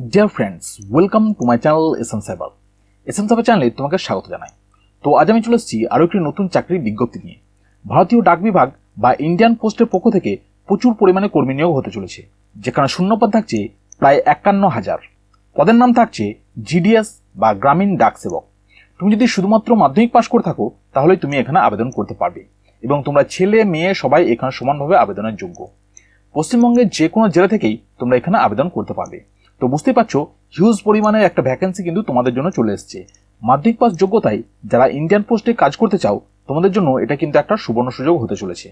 Deer friends, welcome to my channel SN cyber. SN cyber চ্যানেলে তোমাকে স্বাগত জানাই। তো আজ আমি চলে এসেছি আরও একটি নতুন চাকরির বিজ্ঞপ্তি নিয়ে। ভারতীয় ডাক বিভাগ বা ইন্ডিয়ান পোস্টের পক্ষ থেকে প্রচুর পরিমাণে কর্মী নিয়োগ হতে চলেছে, যেখানে শূন্যপদ থাকছে প্রায় 51,000। পদের নাম থাকছে জিডিএস বা গ্রামীণ ডাক সেবক। তুমি যদি শুধুমাত্র মাধ্যমিক পাশ করে থাকো তাহলেই তুমি এখানে আবেদন করতে পারবে, এবং তোমরা ছেলে মেয়ে সবাই এখানে সমানভাবে আবেদনের যোগ্য। পশ্চিমবঙ্গের যে কোনো জেলা থেকেই তোমরা এখানে আবেদন করতে পারবে। তো বুঝতে পারছো, হিউজ পরিমাণের একটা ভ্যাকেন্সি কিন্তু তোমাদের জন্য চলে এসেছে। মাধ্যমিক পাস যোগ্যতায় যারা ইন্ডিয়ান পোস্টে কাজ করতে চাও, তোমাদের জন্য এটা কিন্তু একটা সুবর্ণ সুযোগ হতে চলেছে।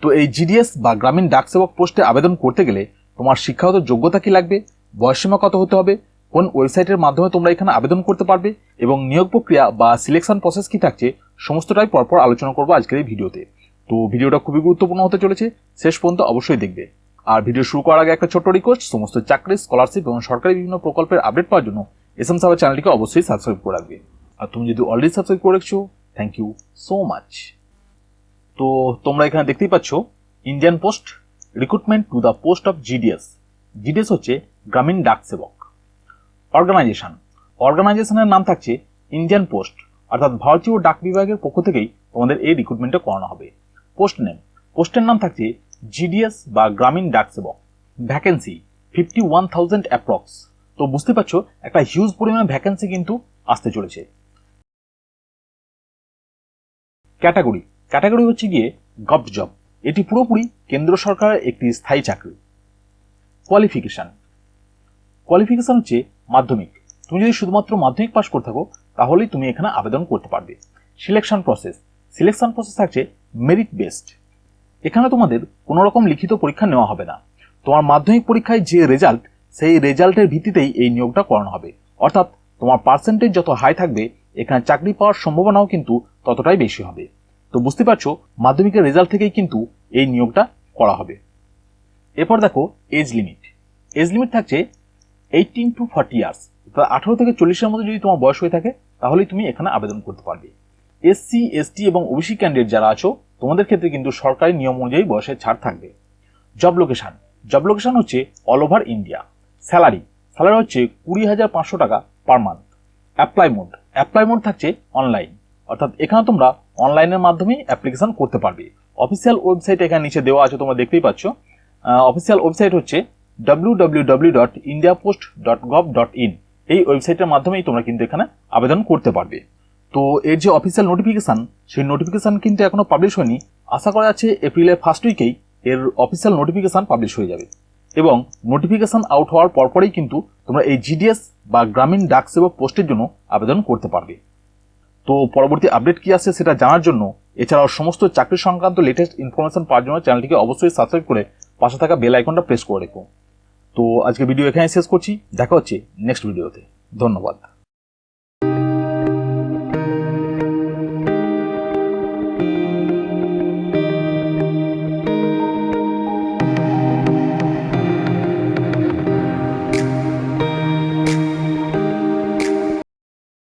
তো এই জিডিএস বা গ্রামীণ ডাক সেবক পোস্টে আবেদন করতে গেলে তোমার শিক্ষাগত যোগ্যতা কি লাগবে, বয়সসীমা কত হতে হবে, কোন ওয়েবসাইটের মাধ্যমে তোমরা এখানে আবেদন করতে পারবে, এবং নিয়োগ প্রক্রিয়া বা সিলেকশন প্রসেস কি থাকছে, সমস্তটাই পরপর আলোচনা করবো আজকের এই ভিডিওতে। তো ভিডিওটা খুবই গুরুত্বপূর্ণ হতে চলেছে, শেষ পর্যন্ত অবশ্যই দেখবে। আর ভিডিও শুরু করার আগে একটা ছোট্ট রিকোয়েস্ট, সমস্ত চাকরি, স্কলারশিপ এবং সরকারি বিভিন্ন প্রকল্পের আপডেট পাওয়ার জন্য এসএম সাইবার চ্যানেলটিকে অবশ্যই সাবস্ক্রাইব করে রাখবে। আর তুমি যদি অলরেডি সাবস্ক্রাইব করে রেখেছো, থ্যাংক ইউ সো মাচ। তো তোমরা এখানে দেখতেই পাচ্ছ, Indian post recruitment to the post of GDS. GDS হচ্ছে গ্রামীণ ডাক সেবক। অর্গানাইজেশনের নাম থাকছে ইন্ডিয়ান পোস্ট, অর্থাৎ ভারতীয় ডাক বিভাগের পক্ষ থেকেই তোমাদের এই রিক্রুটমেন্টটা করানো হবে। পোস্টের নাম থাকছে জিডিএস বা গ্রামীণ ডাক সেবক। Vacancy 51,000 approx. তো বুঝতে পারছো, একটা হিউজ পরিমাণে ভ্যাকেন্সি কিন্তু আসতে চলেছে। ক্যাটাগরি হচ্ছে গিয়ে গভর্নমেন্ট জব। এটি পুরোপুরি কেন্দ্র সরকারের একটি স্থায়ী চাকরি। কোয়ালিফিকেশন হচ্ছে মাধ্যমিক। তুমি যদি শুধুমাত্র মাধ্যমিক পাস করে থাকো তাহলেই তুমি এখানে আবেদন করতে পারবে। সিলেকশন প্রসেস থাকছে মেরিট বেসড। এখানে তোমাদের কোনো রকম লিখিত পরীক্ষা নেওয়া হবে না। তোমার মাধ্যমিক পরীক্ষায় যে রেজাল্ট, সেই রেজাল্টের ভিত্তিতেই এই নিয়োগটা করানো হবে। অর্থাৎ তোমার পার্সেন্টেজ যত হাই থাকবে, এখানে চাকরি পাওয়ার সম্ভাবনাও কিন্তু ততটাই বেশি হবে। তো বুঝতে পারছো, মাধ্যমিকের রেজাল্ট থেকেই কিন্তু এই নিয়োগটা করা হবে। এরপর দেখো এজ লিমিট থাকছে 18 to 40 ইয়ার্স। 18 থেকে 40-এর মধ্যে যদি তোমার বয়স হয়ে থাকে তাহলেই তুমি এখানে আবেদন করতে পারবে। এসসি, এসটি এবং ওবিসি ক্যান্ডিডেট যারা আছো, তোমাদের ক্ষেত্রে কিন্তু সরকারি নিয়ম অনুযায়ী বয়সের ছাড় থাকবে। জব লোকেশন হচ্ছে অল ওভার ইন্ডিয়া। স্যালারি হচ্ছে 20,500 টাকা পার মান্থ। অ্যাপ্লাই মোড থাকছে অনলাইন, অর্থাৎ এখানে তোমরা অনলাইনের মাধ্যমে অ্যাপ্লিকেশন করতে পারবে। অফিসিয়াল ওয়েবসাইট এখানে নিচে দেওয়া আছে, তোমরা দেখতেই পাচ্ছ। অফিসিয়াল ওয়েবসাইট হচ্ছে www.indiapost.gov.in। এই ওয়েবসাইটের মাধ্যমেই তোমরা কিন্তু এখানে আবেদন করতে পারবে। তো এর যে অফিসিয়াল নোটিফিকেশন, সেই নোটিফিকেশন কিন্তু এখনো পাবলিশ হয়নি। আশা করা যাচ্ছে এপ্রিলের ফার্স্ট উইকেই এর অফিসিয়াল নোটিফিকেশন পাবলিশ হয়ে যাবে, এবং নোটিফিকেশন আউট হওয়ার পরপরই কিন্তু তোমরা এই জিডিএস বা গ্রামীণ ডাক সেবক পোস্টের জন্য আবেদন করতে পারবে। তো পরবর্তী আপডেট কি আসছে সেটা জানার জন্য, এছাড়াও সমস্ত চাকরি সংক্রান্ত লেটেস্ট ইনফরমেশন পাওয়ার জন্য চ্যানেলটিকে অবশ্যই সাবস্ক্রাইব করে পাশে থাকা বেল আইকনটা প্রেস করে রেখো। তো আজকে ভিডিও এখানে শেষ করছি, দেখা হচ্ছে নেক্সট ভিডিওতে। ধন্যবাদ।